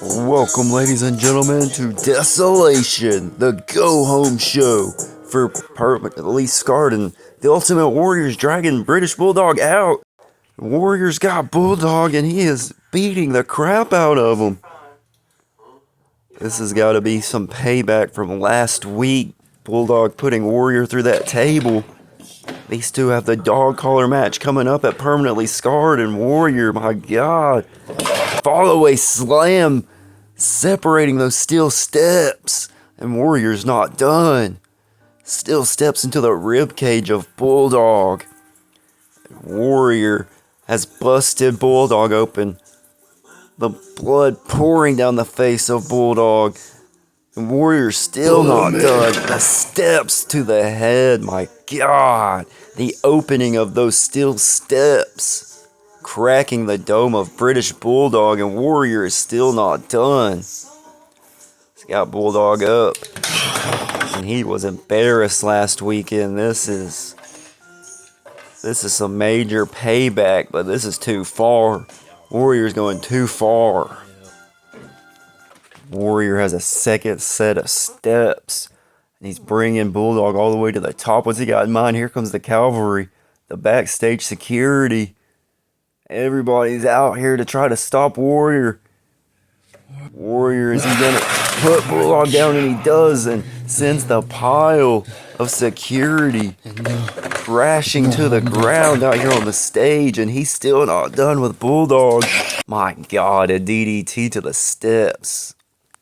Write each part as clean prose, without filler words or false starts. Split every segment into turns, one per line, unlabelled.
Welcome, ladies and gentlemen, to Desolation, the go-home show for permanently scarred and the Ultimate Warrior's dragging British Bulldog out. Warrior's got Bulldog and he is beating the crap out of him. This has got to be some payback from last week. Bulldog putting Warrior through that table. These two have the dog collar match coming up at Permanently Scarred, and Warrior, my God. Follow-away slam separating those steel steps, and Warrior's not done. Still steps into the rib cage of Bulldog. Warrior has busted Bulldog open. The blood pouring down the face of Bulldog. And Warrior's still not done. The steps to the head, my God. The opening of those steel steps. Cracking the dome of British Bulldog, and Warrior is still not done. He's got Bulldog up. And he was embarrassed last weekend. This is some major payback, but this is too far. Warrior's going too far. Warrior has a second set of steps. And he's bringing Bulldog all the way to the top. What's he got in mind? Here comes the cavalry. The backstage security. Everybody's out here to try to stop Warrior. Warrior, is he going to put Bulldog down? And he does, and sends the pile of security crashing to the ground out here on the stage. And he's still not done with Bulldog. My God, a DDT to the steps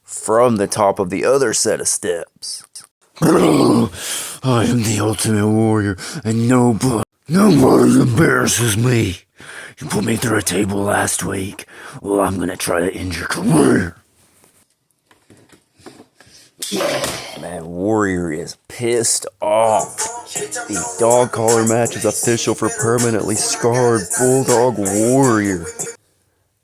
from the top of the other set of steps. I am the Ultimate Warrior, and nobody embarrasses me. You put me through a table last week. Well, I'm gonna try to end your career. Man, Warrior is pissed off. The dog collar match is official for Permanently Scarred Bulldog Warrior.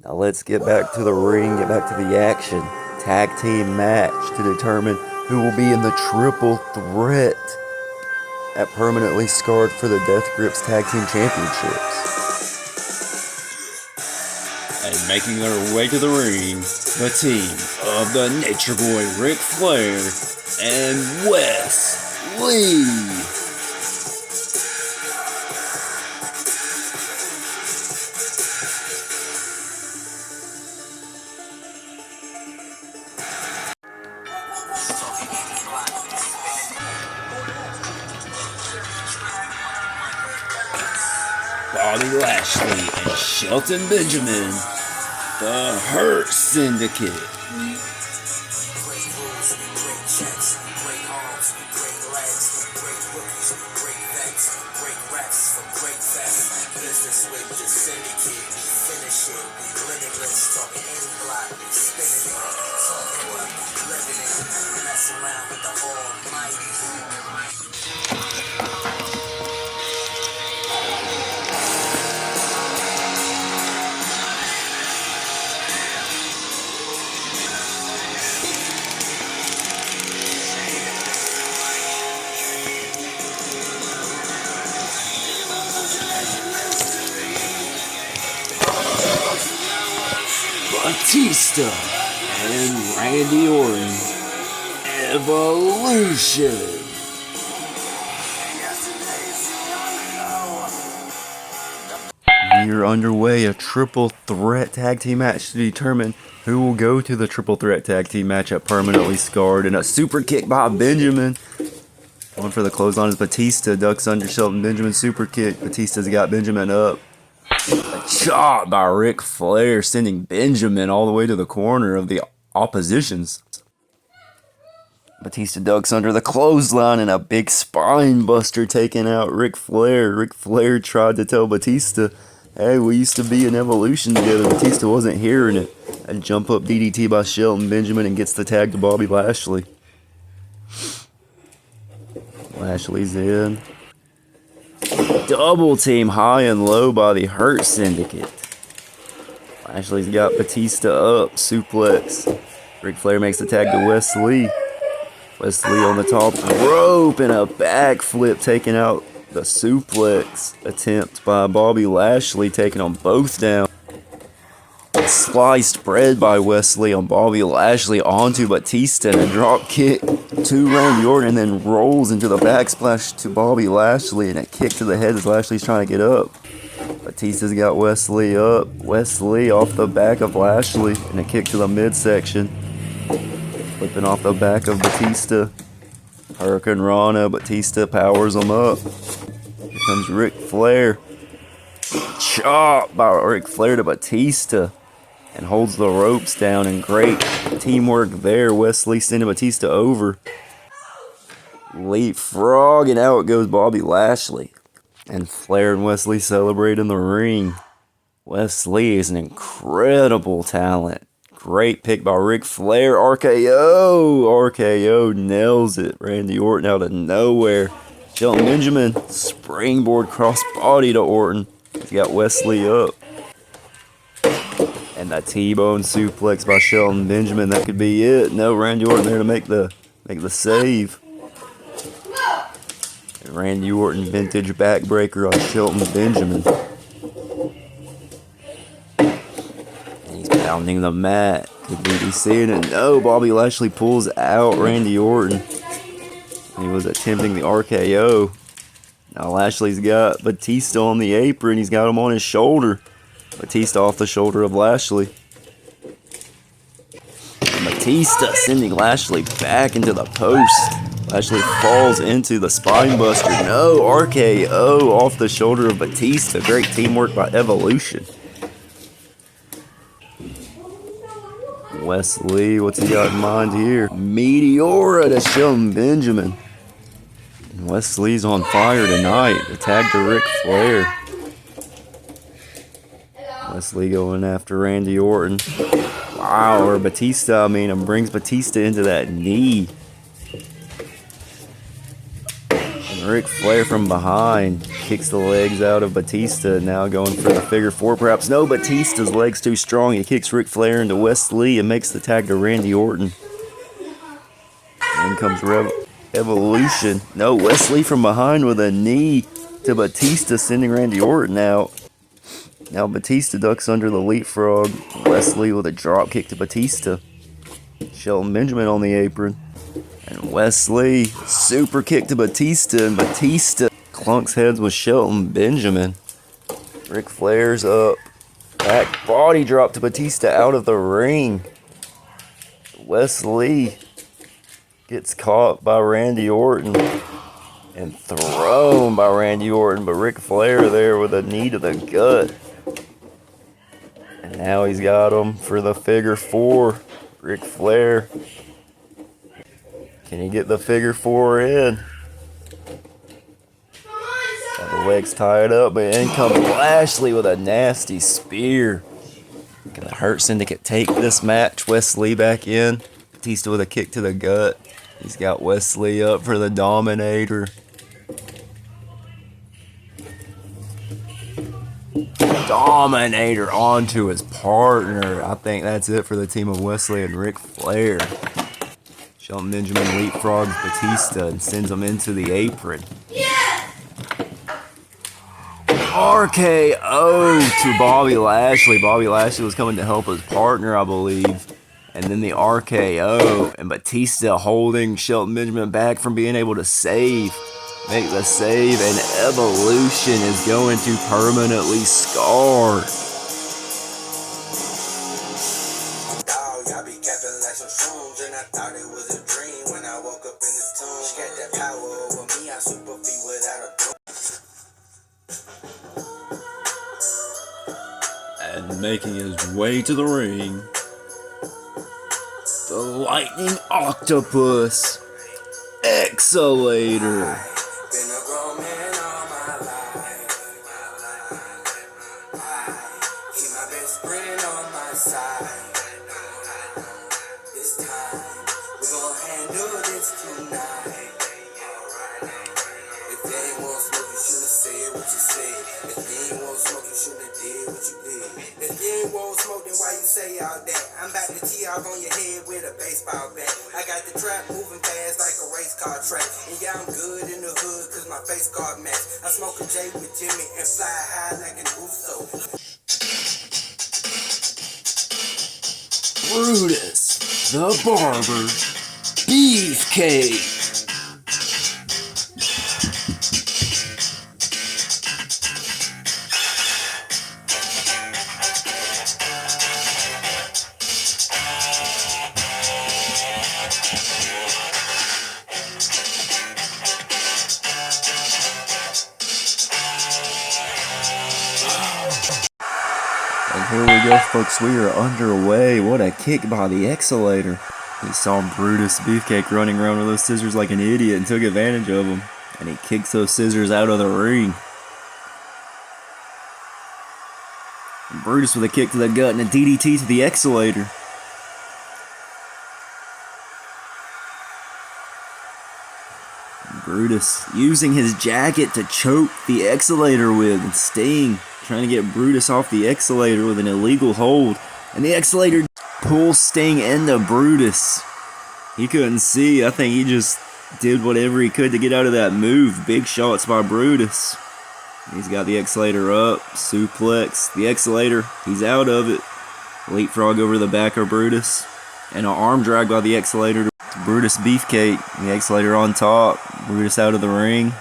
Now let's get back to the ring, get back to the action. Tag team match to determine who will be in the triple threat at Permanently Scarred for the Death Grips Tag Team Championships. And making their way to the ring, the team of the Nature Boy Ric Flair and Wes Lee. Bobby Lashley and Shelton Benjamin, the Hurt Syndicate. Batista and Randy Orton. Evolution. We're underway, a triple threat tag team match to determine who will go to the triple threat tag team match at Permanently Scarred. And a super kick by Benjamin. One for the clothesline is Batista. Ducks under Shelton Benjamin super kick. Batista's got Benjamin up. A chop by Ric Flair, sending Benjamin all the way to the corner of the oppositions. Batista ducks under the clothesline and a big spine buster taking out Ric Flair. Ric Flair tried to tell Batista, hey, we used to be in Evolution together. Batista wasn't hearing it. A jump up DDT by Shelton Benjamin and gets the tag to Bobby Lashley. Lashley's in. Double team high and low by the Hurt Syndicate. Lashley's got Batista up. Suplex. Ric Flair makes the tag to Wes Lee. Wes Lee on the top rope and a backflip taking out the suplex attempt by Bobby Lashley, taking them both down. sliced bread by Wesley on Bobby Lashley onto Batista and a drop kick to Randy Orton, and then rolls into the backsplash to Bobby Lashley and a kick to the head as Lashley's trying to get up. Batista's got Wesley up. Wesley off the back of Lashley and a kick to the midsection. Flipping off the back of Batista. Hurricane Rana. Batista powers him up. Here comes Ric Flair. Chop by Ric Flair to Batista. And holds the ropes down. And great teamwork there. Wesley sending Batista over. Leapfrog. And out goes Bobby Lashley. And Flair and Wesley celebrate in the ring. Wesley is an incredible talent. Great pick by Ric Flair. RKO. RKO nails it. Randy Orton out of nowhere. Shelton Benjamin. Springboard crossbody to Orton. He's got Wesley up. And that T-bone suplex by Shelton Benjamin. That could be it. No, Randy Orton there to make the save. And Randy Orton vintage backbreaker on Shelton Benjamin. And he's pounding the mat. Could we be seeing it? No, Bobby Lashley pulls out Randy Orton. He was attempting the RKO. Now Lashley's got Batista on the apron. He's got him on his shoulder. Batista off the shoulder of Lashley. And Batista sending Lashley back into the post. Lashley falls into the spine buster. No, RKO off the shoulder of Batista. Great teamwork by Evolution. Wesley, what's he got in mind here? Meteora to Shelton Benjamin. And Wesley's on fire tonight. The tag to Ric Flair. Wesley going after Randy Orton. Wow, or Batista, and brings Batista into that knee. And Ric Flair from behind kicks the legs out of Batista. Now going for the figure four, perhaps. No, Batista's leg's too strong. He kicks Ric Flair into Wesley and makes the tag to Randy Orton. In comes Evolution. No, Wesley from behind with a knee to Batista, sending Randy Orton out. Now Batista ducks under the leapfrog. Wesley with a drop kick to Batista. Shelton Benjamin on the apron. And Wesley, super kick to Batista. And Batista clunks heads with Shelton Benjamin. Ric Flair's up. Back body drop to Batista out of the ring. Wesley gets caught by Randy Orton. And thrown by Randy Orton. But Ric Flair there with a knee to the gut. And now he's got him for the figure four. Ric Flair. Can he get the figure four in? Got the legs tied up, but in comes Lashley with a nasty spear. Can the Hurt Syndicate take this match? Wesley back in. Batista with a kick to the gut. He's got Wesley up for the Dominator. Dominator onto his partner. I think that's it for the team of Wesley and Ric Flair. Shelton Benjamin leapfrogs Batista and sends him into the apron. RKO to Bobby Lashley. Bobby Lashley was coming to help his partner, I believe. And then the RKO. And Batista holding Shelton Benjamin back from being able to save. Make the save, and Evolution is going to permanently scar. And making his way to the ring, the Lightning Octopus Exolator.
I'm back to tee off on your head with a baseball bat. I got the trap moving fast like a race car track. And yeah, I'm good in the hood cause my face card match. I smoke a J with Jimmy and fly high like an Uso.
Brutus, the barber, beefcake. And here we go, folks. We are underway. What a kick by the Exolator. He saw Brutus Beefcake running around with those scissors like an idiot and took advantage of him. And he kicks those scissors out of the ring. And Brutus with a kick to the gut and a DDT to the Exolator. Brutus using his jacket to choke the Exolator with, and Sting trying to get Brutus off the Exolator with an illegal hold. And the Exolator pulls Sting into Brutus. He couldn't see. I think he just did whatever he could to get out of that move. Big shots by Brutus. He's got the Exolator up. Suplex. The Exolator, he's out of it. Leapfrog over the back of Brutus. And an arm drag by the Exolator to Brutus Beefcake. The Exolator on top. Brutus out of the ring.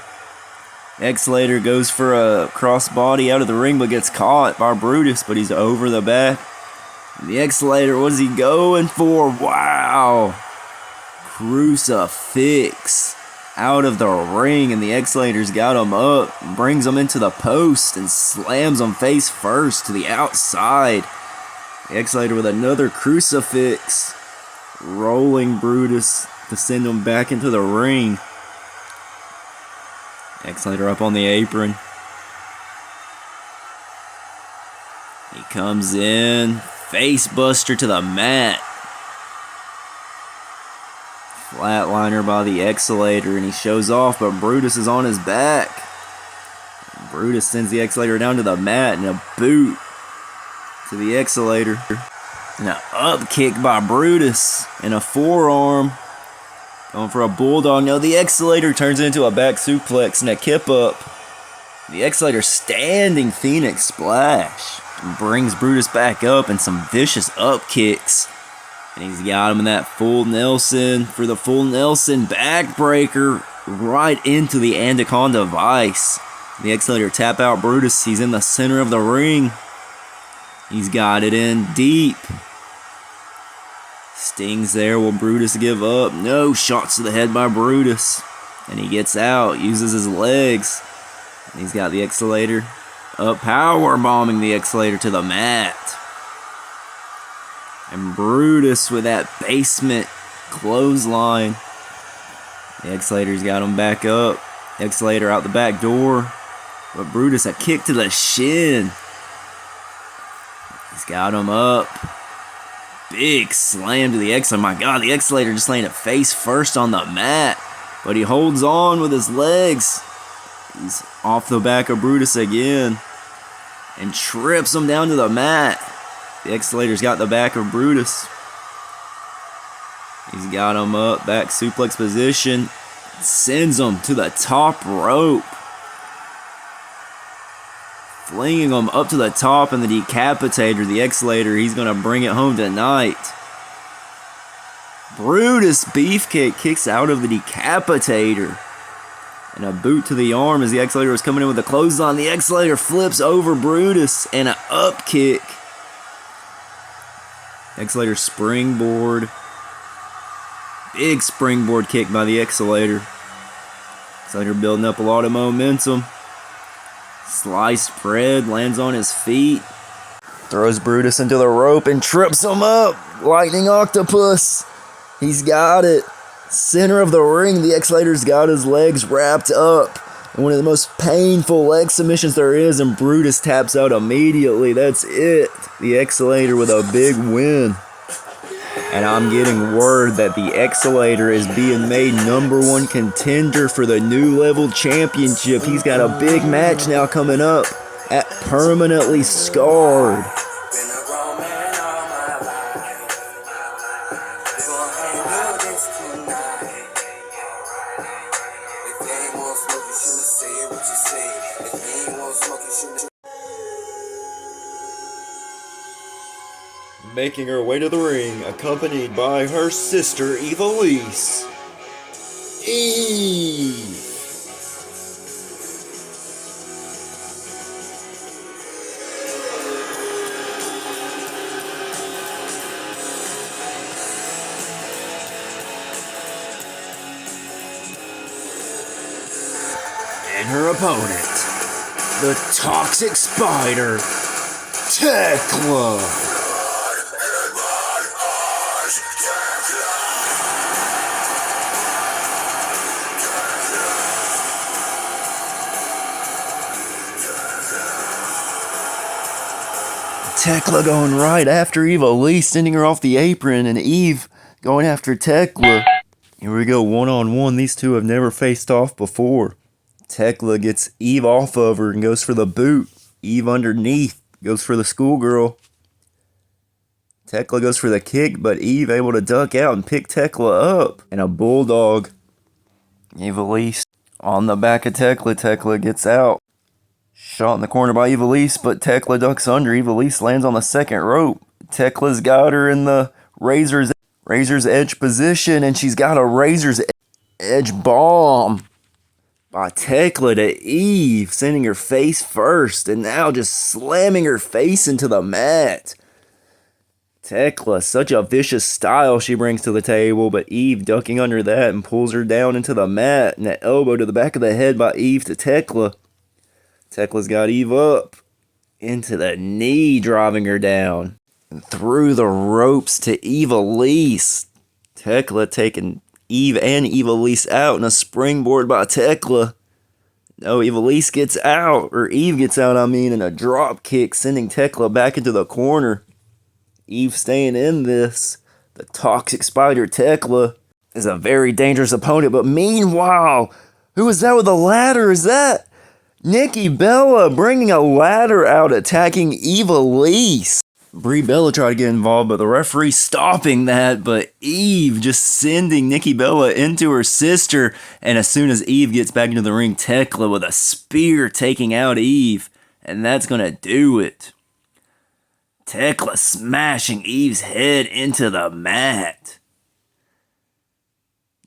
Exolator goes for a crossbody out of the ring, but gets caught by Brutus, but he's over the back. The Exolator, what is he going for? Wow! Crucifix out of the ring, and the Exolator's got him up, brings him into the post, and slams him face first to the outside. The Exolator with another crucifix, rolling Brutus to send him back into the ring. Exolator up on the apron. He comes in, face buster to the mat. Flatliner by the Exolator, and he shows off, but Brutus is on his back. Brutus sends the Exolator down to the mat, and a boot to the Exolator. And an up kick by Brutus, and a forearm. Going for a bulldog. No, the Exolator turns it into a back suplex and a kip up. The Exolator standing Phoenix Splash. And brings Brutus back up, and some vicious up kicks. And he's got him in that full Nelson for the full Nelson backbreaker right into the Anaconda Vice. The Exolator tap out Brutus. He's in the center of the ring. He's got it in deep. Sting's there. Will Brutus give up? No. Shots to the head by Brutus. And he gets out. Uses his legs. And he's got the Exolator up, power bombing the Exolator to the mat. And Brutus with that basement clothesline. The Exolator's got him back up. Exolator out the back door. But Brutus a kick to the shin. He's got him up. Big slam to the Exolator. My God, the Exolator just laying it face first on the mat. But he holds on with his legs. He's off the back of Brutus again. And trips him down to the mat. The Exolator's got the back of Brutus. He's got him up. Back suplex position. Sends him to the top rope. Flinging him up to the top, and the decapitator, the Exolator, he's going to bring it home tonight. Brutus Beefcake kicks out of the decapitator. And a boot to the arm as the Exolator was coming in with a clothesline. The Exolator flips over Brutus, and an up kick. Exolator springboard. Big springboard kick by the Exolator. Exolator building up a lot of momentum. Sliced spread, lands on his feet. Throws Brutus into the rope and trips him up. Lightning Octopus. He's got it. Center of the ring, the Exolator's got his legs wrapped up. And one of the most painful leg submissions there is, and Brutus taps out immediately. That's it. The Exolator with a big win. And I'm getting word that the Exolator is being made #1 contender for the new level championship. He's got a big match now coming up at Permanently Scarred. making her way to the ring, accompanied by her sister Evilise. Eve! And her opponent, the Toxic Spider, Tekla. Tekla going right after Evilise, sending her off the apron, and Eve going after Tekla. Here we go, one-on-one. These two have never faced off before. Tekla gets Eve off of her and goes for the boot. Eve underneath goes for the schoolgirl. Tekla goes for the kick, but Eve able to duck out and pick Tekla up. And a bulldog. Evilise on the back of Tekla. Tekla gets out. Shot in the corner by Evilise, but Tekla ducks under. Evilise lands on the second rope. Tekla's got her in the Razor's Edge position, and she's got a Razor's Edge bomb by Tekla to Eve, sending her face first, and now just slamming her face into the mat. Tekla, such a vicious style she brings to the table, but Eve ducking under that and pulls her down into the mat, and that elbow to the back of the head by Eve to Tekla. Tekla's got Eve up into the knee, driving her down. And through the ropes to Evilise. Tekla taking Eve and Evilise out, and a springboard by Tekla. No, Evilise gets out, or Eve gets out, and a drop kick, sending Tekla back into the corner. Eve staying in this. The Toxic Spider Tekla is a very dangerous opponent, but meanwhile, who is that with a ladder? Is that Nikki Bella bringing a ladder out, attacking Evilise? Brie Bella tried to get involved, but the referee stopping that, but Eve just sending Nikki Bella into her sister, and as soon as Eve gets back into the ring, Tekla with a spear taking out Eve, and that's gonna do it. Tekla smashing Eve's head into the mat.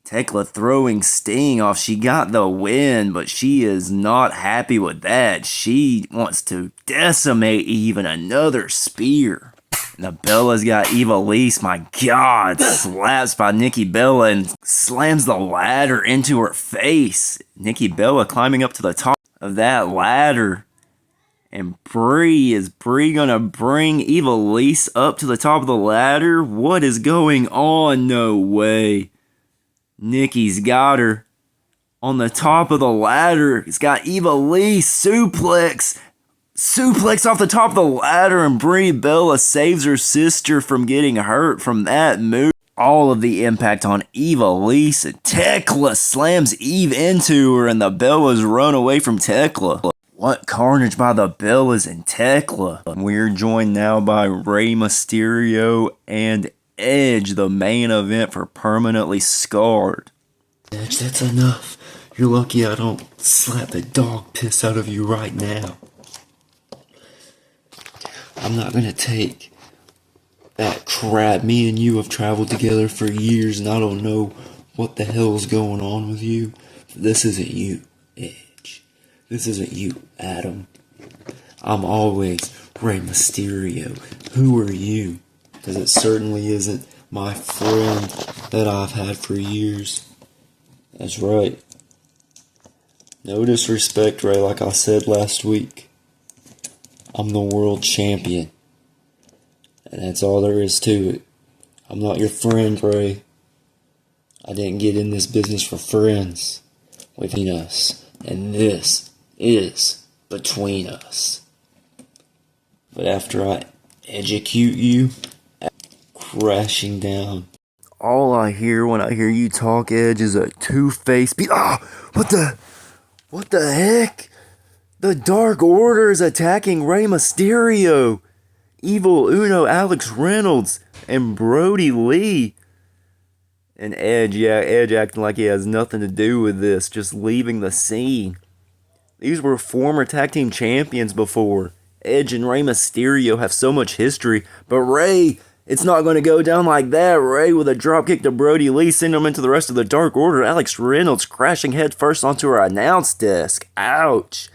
Tekla throwing Sting off. She got the win, but she is not happy with that. She wants to decimate Eve in another spear. Now Bella's got Evilise, my God, slaps by Nikki Bella and slams the ladder into her face. Nikki Bella climbing up to the top of that ladder. And is Brie gonna bring Evilise up to the top of the ladder? What is going on? No way. Nikki's got her on the top of the ladder. It's got Evilise suplex off the top of the ladder, and Brie Bella saves her sister from getting hurt from that move. All of the impact on Evilise, and Tekla slams Eve into her, and the Bellas run away from Tekla. What carnage by the Bellas and Tekla. We're joined now by Rey Mysterio and Edge, the main event for Permanently Scarred. Edge, that's enough. You're lucky I don't slap the dog piss out of you right now. I'm not gonna take that crap. Me and you have traveled together for years, and I don't know what the hell's going on with you. This isn't you, Edge. This isn't you, Adam. I'm always Rey Mysterio. Who are you? Because it certainly isn't my friend that I've had for years. That's right. No disrespect, Ray, like I said last week. I'm the world champion. And that's all there is to it. I'm not your friend, Ray. I didn't get in this business for friends. Between us. And this is between us. But after I execute you, crashing down. All I hear when I hear you talk, Edge, is a two-faced beat. Ah! What the heck? The Dark Order is attacking Rey Mysterio. Evil Uno, Alex Reynolds, and Brody Lee. And Edge acting like he has nothing to do with this, just leaving the scene. These were former tag team champions before. Edge and Rey Mysterio have so much history, but Rey It's not going to go down like that. Ray with a dropkick to Brody Lee, sending him into the rest of the Dark Order. Alex Reynolds crashing headfirst onto her announce desk. Ouch.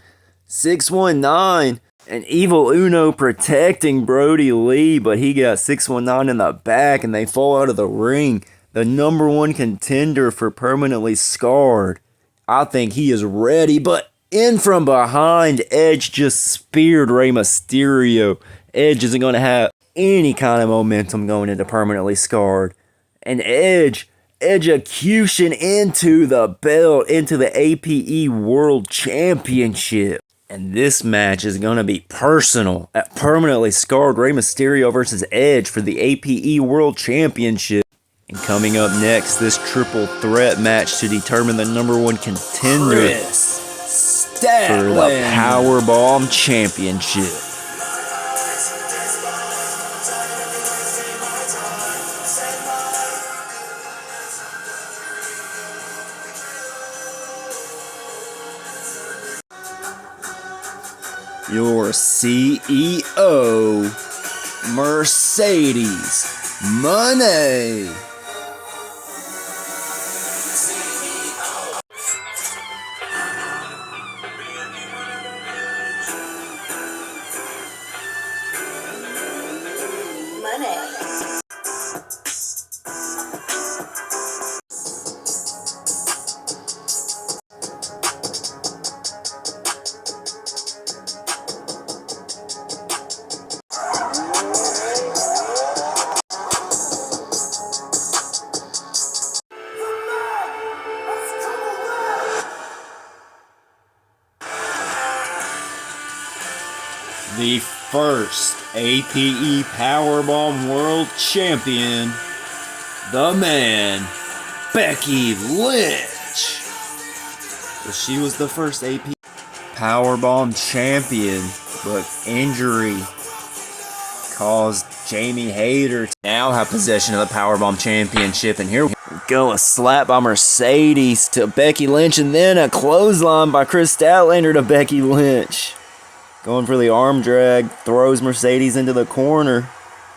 619. And Evil Uno protecting Brody Lee, but he got 619 in the back and they fall out of the ring. The #1 contender for Permanently Scarred. I think he is ready, but in from behind, Edge just speared Rey Mysterio. Edge isn't going to have any kind of momentum going into Permanently Scarred. And Edge execution into the belt, into the APE World Championship. And this match is going to be personal at Permanently Scarred. Rey Mysterio versus Edge for the APE World Championship. And coming up next, this triple threat match to determine the #1 contender for the Powerbomb Championship. Your CEO, Mercedes Moné. The first APE Powerbomb World Champion, the man, Becky Lynch. Well, she was the first APE Powerbomb Champion, but injury caused Jamie Hayter to now have possession of the Powerbomb Championship. And here we go, a slap by Mercedes to Becky Lynch, and then a clothesline by Chris Statlander to Becky Lynch. Going for the arm drag, throws Mercedes into the corner.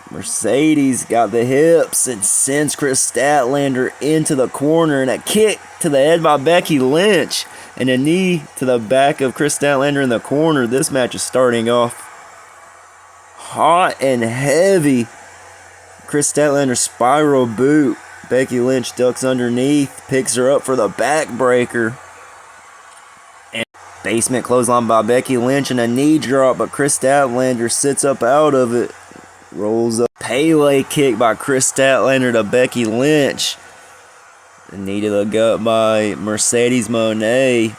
Mercedes got the hips and sends Chris Statlander into the corner, and a kick to the head by Becky Lynch, and a knee to the back of Chris Statlander in the corner. This match is starting off hot and heavy. Chris Statlander spiral boot. Becky Lynch ducks underneath, picks her up for the backbreaker. Basement clothesline by Becky Lynch and a knee drop, but Chris Statlander sits up out of it. Rolls up. Pele kick by Chris Statlander to Becky Lynch. The knee to the gut by Mercedes Moné.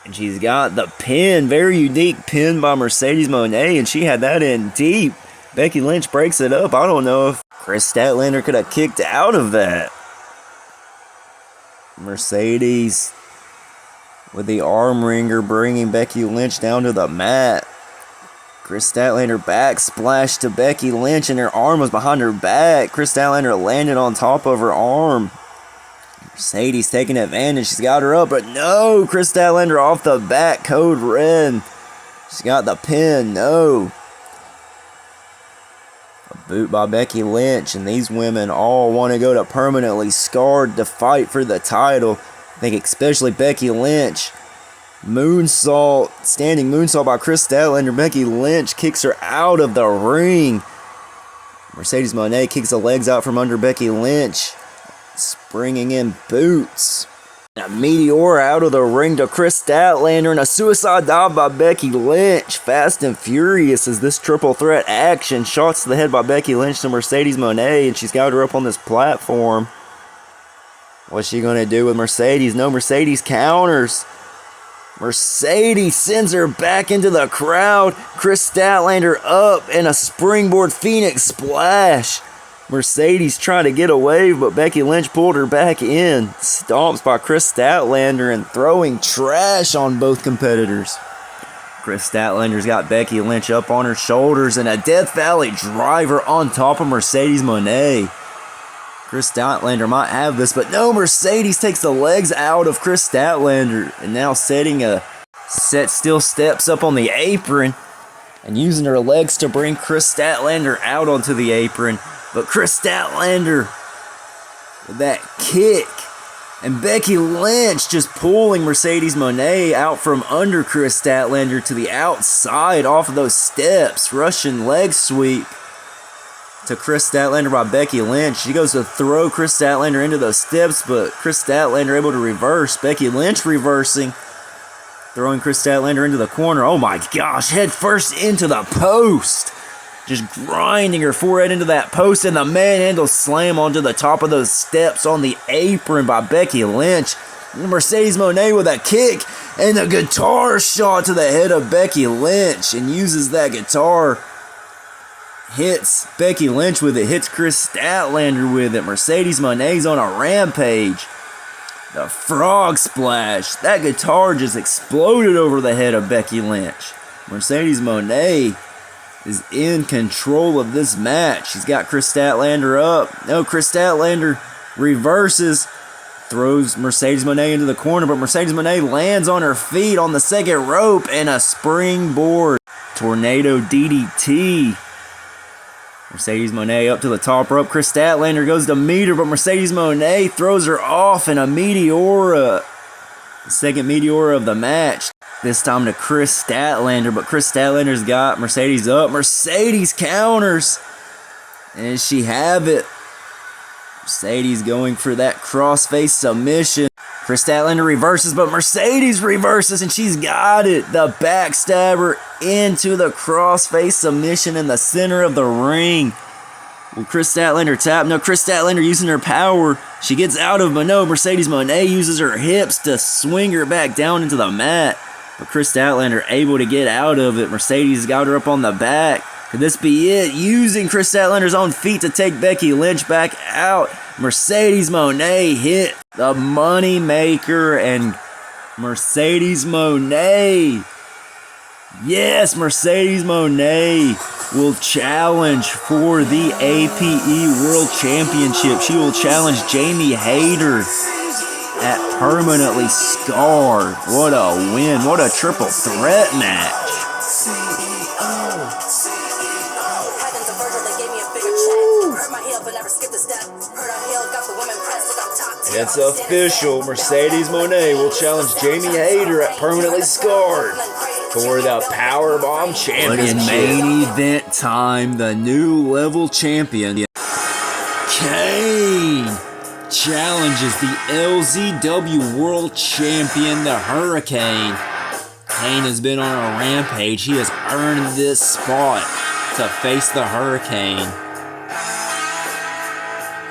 And she's got the pin. Very unique pin by Mercedes Moné, and she had that in deep. Becky Lynch breaks it up. I don't know if Chris Statlander could have kicked out of that. Mercedes with the arm wringer bringing Becky Lynch down to the mat. Chris Statlander back splash to Becky Lynch, and her arm was behind her back. Chris Statlander landed on top of her arm. Mercedes taking advantage. She's got her up, but no. Chris Statlander off the back. Code red. She's got the pin. No. A boot by Becky Lynch, and these women all want to go to Permanently Scarred to fight for the title. I think especially Becky Lynch. Moonsault, standing moonsault by Chris Statlander. Becky Lynch kicks her out of the ring. Mercedes Moné kicks the legs out from under Becky Lynch. Springing in boots. A meteor out of the ring to Chris Statlander, and a suicide dive by Becky Lynch. Fast and furious as this triple threat action. Shots to the head by Becky Lynch to Mercedes Moné, and she's got her up on this platform. What's she going to do with Mercedes? No, Mercedes counters. Mercedes sends her back into the crowd. Chris Statlander up, and a springboard Phoenix splash. Mercedes trying to get away, but Becky Lynch pulled her back in. Stomps by Chris Statlander and throwing trash on both competitors. Chris Statlander's got Becky Lynch up on her shoulders, and a Death Valley driver on top of Mercedes Moné. Chris Statlander might have this, but no, Mercedes takes the legs out of Chris Statlander, and now setting a set still steps up on the apron. and using her legs to bring Chris Statlander out onto the apron. But Chris Statlander with that kick, and Becky Lynch just pulling Mercedes Moné out from under Chris Statlander to the outside off of those steps. Russian leg sweep to Chris Statlander by Becky Lynch. She goes to throw Chris Statlander into those steps, but Chris Statlander able to reverse. Becky Lynch reversing, throwing Chris Statlander into the corner. Oh my gosh, head first into the post. Just grinding her forehead into that post, and the manhandle slam onto the top of those steps on the apron by Becky Lynch. Mercedes Moné with a kick, and a guitar shot to the head of Becky Lynch, and uses that guitar. Hits Becky Lynch with it, hits Chris Statlander with it. Mercedes Moné's on a rampage. The frog splash. That guitar just exploded over the head of Becky Lynch. Mercedes Moné is in control of this match. She's got Chris Statlander up. No, Chris Statlander reverses, throws Mercedes Moné into the corner, but Mercedes Moné lands on her feet on the second rope, and a springboard tornado DDT. Mercedes Moné up to the top rope. Chris Statlander goes to meet her, but Mercedes Moné throws her off in a Meteora. The second Meteora of the match. This time to Chris Statlander, but Chris Statlander's got Mercedes up. Mercedes counters, and she have it. Mercedes going for that crossface submission. Chris Statlander reverses, but Mercedes reverses, and she's got it. The backstabber into the crossface submission in the center of the ring. Will Chris Statlander tap? No, Chris Statlander using her power. She gets out of, but no, Mercedes Moné uses her hips to swing her back down into the mat. But Chris Statlander able to get out of it. Mercedes got her up on the back. Could this be it? Using Chris Statlander's own feet to take Becky Lynch back out. Mercedes Moné hit the money maker, and Mercedes Moné. Yes, Mercedes Moné will challenge for the APE World Championship. She will challenge Jamie Hayter at Permanently Scarred. What a win. What a triple threat match. It's official. Mercedes Moné will challenge Jamie Hayter at Permanently Scarred for the Powerbomb Championship. But in main event time, the new level champion, Kane, challenges the LZW World Champion, the Hurricane. Kane has been on a rampage. He has earned this spot to face the Hurricane.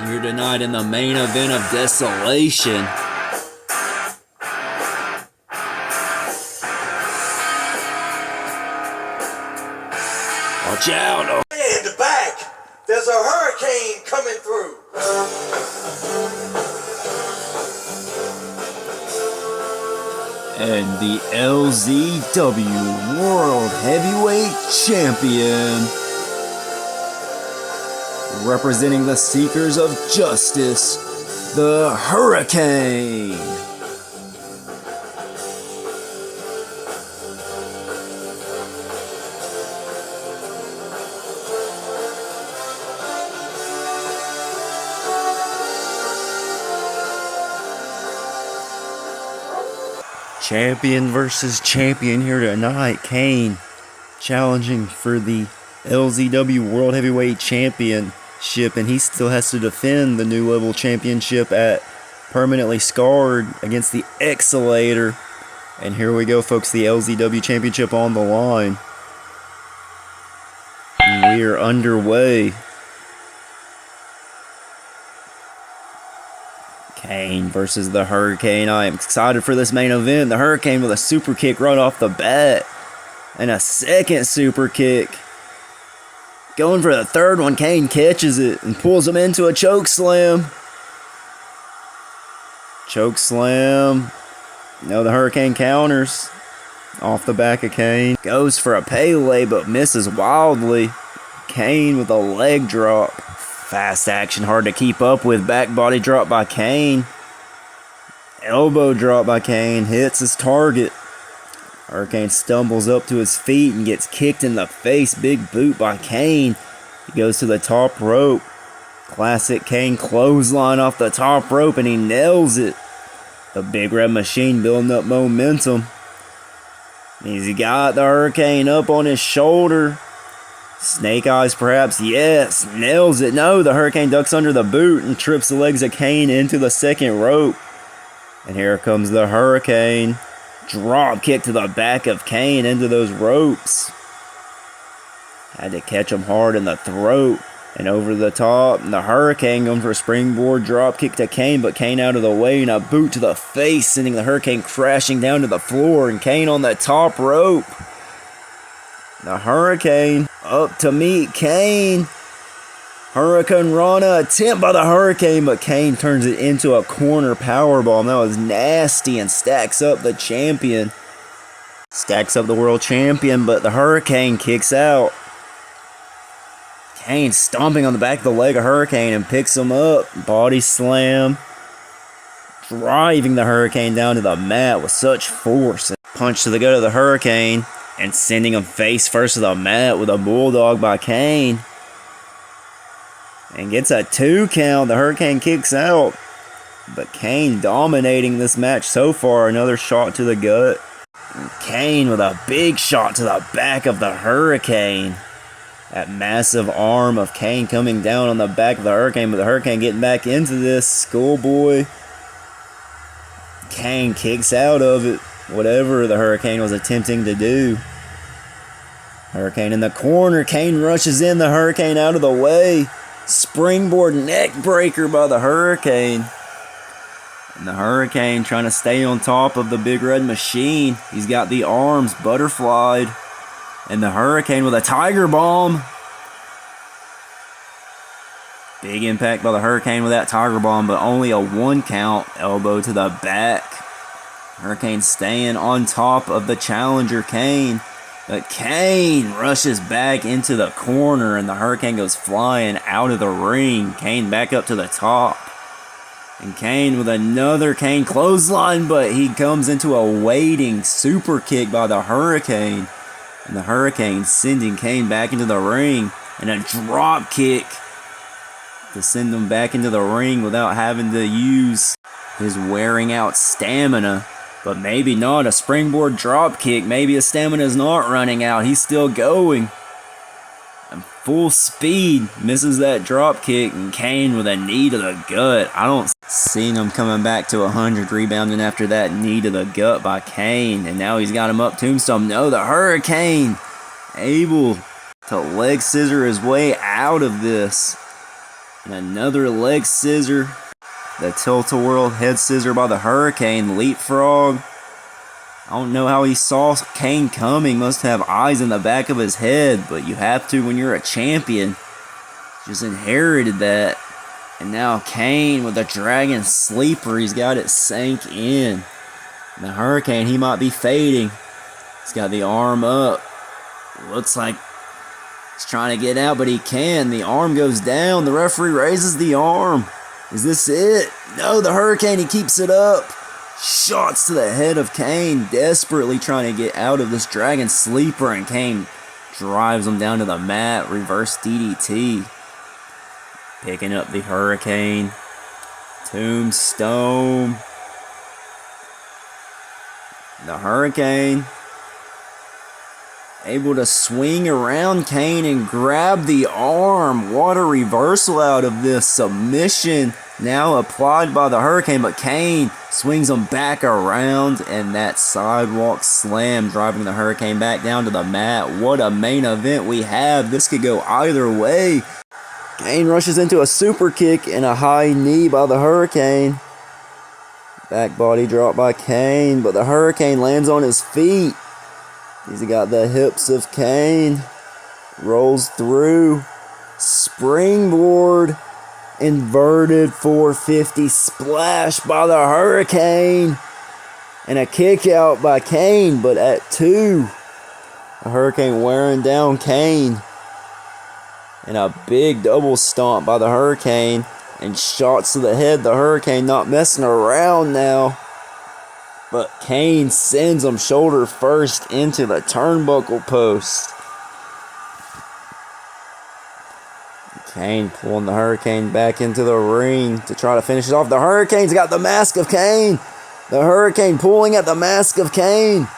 Here tonight in the main event of Desolation. Watch out!
In the back, there's a hurricane coming through.
And the LZW World Heavyweight Champion, representing the Seekers of Justice, the Hurricane. Champion versus champion here tonight. Kane challenging for the LZW World Heavyweight Championship, and he still has to defend the new level championship at Permanently Scarred against the Exolator. And here we go, folks, the LZW Championship on the line. And we are underway. Kane versus the Hurricane. I am excited for this main event. The Hurricane with a super kick right off the bat. And a second super kick. Going for the third one, Kane catches it and pulls him into a choke slam. Choke slam. No, the Hurricane counters off the back of Kane. Goes for a Pele but misses wildly. Kane with a leg drop. Fast action, hard to keep up with. Back body drop by Kane. Elbow drop by Kane. Hits his target. Hurricane stumbles up to his feet and gets kicked in the face. Big boot by Kane. He goes to the top rope. Classic Kane clothesline off the top rope, and he nails it. The Big Red Machine building up momentum. He's got the Hurricane up on his shoulder. Snake Eyes perhaps, yes, nails it. No, the Hurricane ducks under the boot and trips the legs of Kane into the second rope. And here comes the Hurricane. Drop kick to the back of Kane into those ropes. Had to catch him hard in the throat and over the top. And the Hurricane going for a springboard drop kick to Kane, but Kane out of the way and a boot to the face, sending the Hurricane crashing down to the floor. And Kane on the top rope. The Hurricane up to meet Kane. Hurricane Rana attempt by the Hurricane, but Kane turns it into a corner powerbomb. That was nasty and stacks up the champion. Stacks up the world champion, but the Hurricane kicks out. Kane stomping on the back of the leg of Hurricane and picks him up. Body slam. Driving the Hurricane down to the mat with such force. Punch to the gut of the Hurricane and sending him face first to the mat with a bulldog by Kane. And gets a 2 count. The Hurricane kicks out. But Kane dominating this match so far. Another shot to the gut. And Kane with a big shot to the back of the Hurricane. That massive arm of Kane coming down on the back of the Hurricane. But the Hurricane getting back into this. Schoolboy. Kane kicks out of it. Whatever the Hurricane was attempting to do. Hurricane in the corner. Kane rushes in. The Hurricane out of the way. Springboard neck breaker by the Hurricane. And the Hurricane trying to stay on top of the Big Red Machine. He's got the arms butterflied. And the Hurricane with a Tiger Bomb. Big impact by the Hurricane with that Tiger Bomb, but only a 1 count. Elbow to the back. Hurricane staying on top of the challenger Kane. But Kane rushes back into the corner and the Hurricane goes flying out of the ring. Kane back up to the top. And Kane with another Kane clothesline, but he comes into a waiting super kick by the Hurricane. And the Hurricane sending Kane back into the ring. And a drop kick to send him back into the ring without having to use his wearing out stamina. But maybe not. A springboard drop kick. Maybe his stamina is not running out. He's still going. And full speed. Misses that drop kick. And Kane with a knee to the gut. I don't see him coming back to 100. Rebounding after that knee to the gut by Kane. And now he's got him up tombstone. No, the Hurricane able to leg scissor his way out of this. And another leg scissor. The tilt-a-whirl head scissor by the Hurricane. Leapfrog. I don't know how he saw Kane coming. Must have eyes in the back of his head. But you have to when you're a champion. Just inherited that. And now Kane with a Dragon Sleeper. He's got it sank in. And the Hurricane, he might be fading. He's got the arm up. Looks like he's trying to get out, but he can. The arm goes down. The referee raises the arm. Is this it? No, the Hurricane, he keeps it up. Shots to the head of Kane, desperately trying to get out of this Dragon Sleeper, and Kane drives him down to the mat. Reverse DDT. Picking up the Hurricane. Tombstone. The Hurricane able to swing around Kane and grab the arm. What a reversal out of this. Submission now applied by the Hurricane, but Kane swings him back around, and that sidewalk slam driving the Hurricane back down to the mat. What a main event we have. This could go either way. Kane rushes into a super kick and a high knee by the Hurricane. Back body drop by Kane, but the Hurricane lands on his feet. He's got the hips of Kane. Rolls through. Springboard. Inverted 450 splash by the Hurricane. And a kick out by Kane, but at 2. The Hurricane wearing down Kane. And a big double stomp by the Hurricane. And shots to the head. The Hurricane not messing around now. but Kane sends him shoulder first into the turnbuckle post. Kane pulling the Hurricane back into the ring to try to finish it off. The Hurricane's got the mask of Kane. The Hurricane pulling at the mask of Kane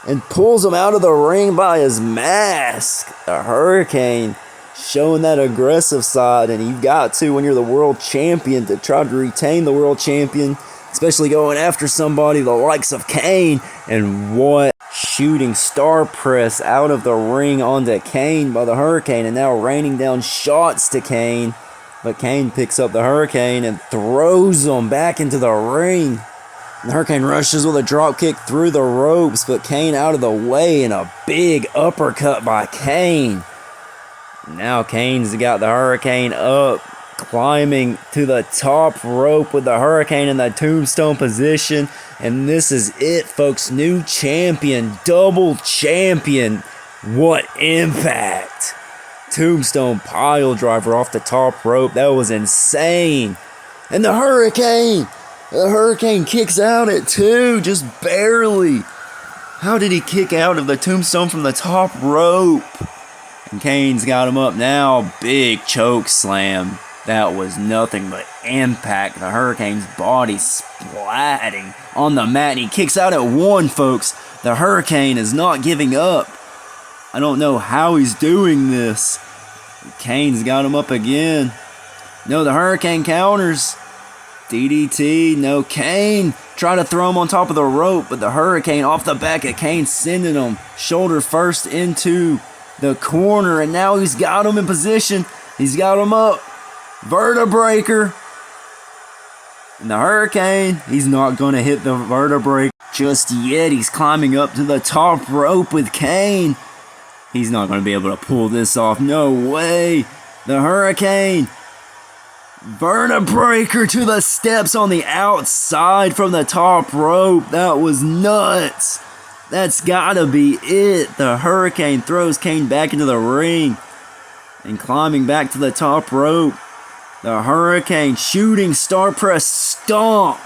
and pulls him out of the ring by his mask. The Hurricane showing that aggressive side, and you've got to, when you're the world champion, to try to retain the world champion, especially going after somebody the likes of Kane. And what shooting star press out of the ring onto Kane by the Hurricane, and now raining down shots to Kane. But Kane picks up the Hurricane and throws him back into the ring. And the Hurricane rushes with a drop kick through the ropes, but Kane out of the way, and a big uppercut by Kane. Now Kane's got the Hurricane up, climbing to the top rope with the Hurricane in the tombstone position. And this is it, folks. New champion, double champion. What impact! Tombstone pile driver off the top rope. That was insane. And the Hurricane kicks out at 2, just barely. How did he kick out of the tombstone from the top rope? And Kane's got him up now. Big choke slam. That was nothing but impact. The Hurricane's body splatting on the mat. And he kicks out at 1, folks. The Hurricane is not giving up. I don't know how he's doing this. Kane's got him up again. No, the Hurricane counters. DDT. No, Kane try to throw him on top of the rope, but the Hurricane off the back of Kane, sending him shoulder first into the corner. And now he's got him in position. He's got him up. Vertebraker. And the Hurricane, he's not going to hit the vertebraker just yet. He's climbing up to the top rope with Kane. He's not going to be able to pull this off. No way. The Hurricane. Vertebraker to the steps on the outside from the top rope. That was nuts. That's got to be it. The Hurricane throws Kane back into the ring. And climbing back to the top rope. The Hurricane shooting star press stomp.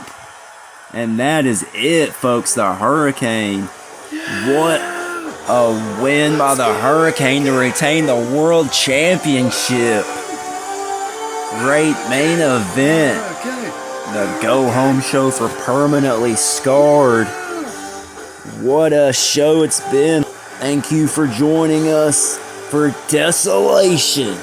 And that is it, folks. The Hurricane. What a win by the Hurricane to retain the World Championship. Great main event. The go-home show for Permanently Scarred. What a show it's been. Thank you for joining us for Desolation.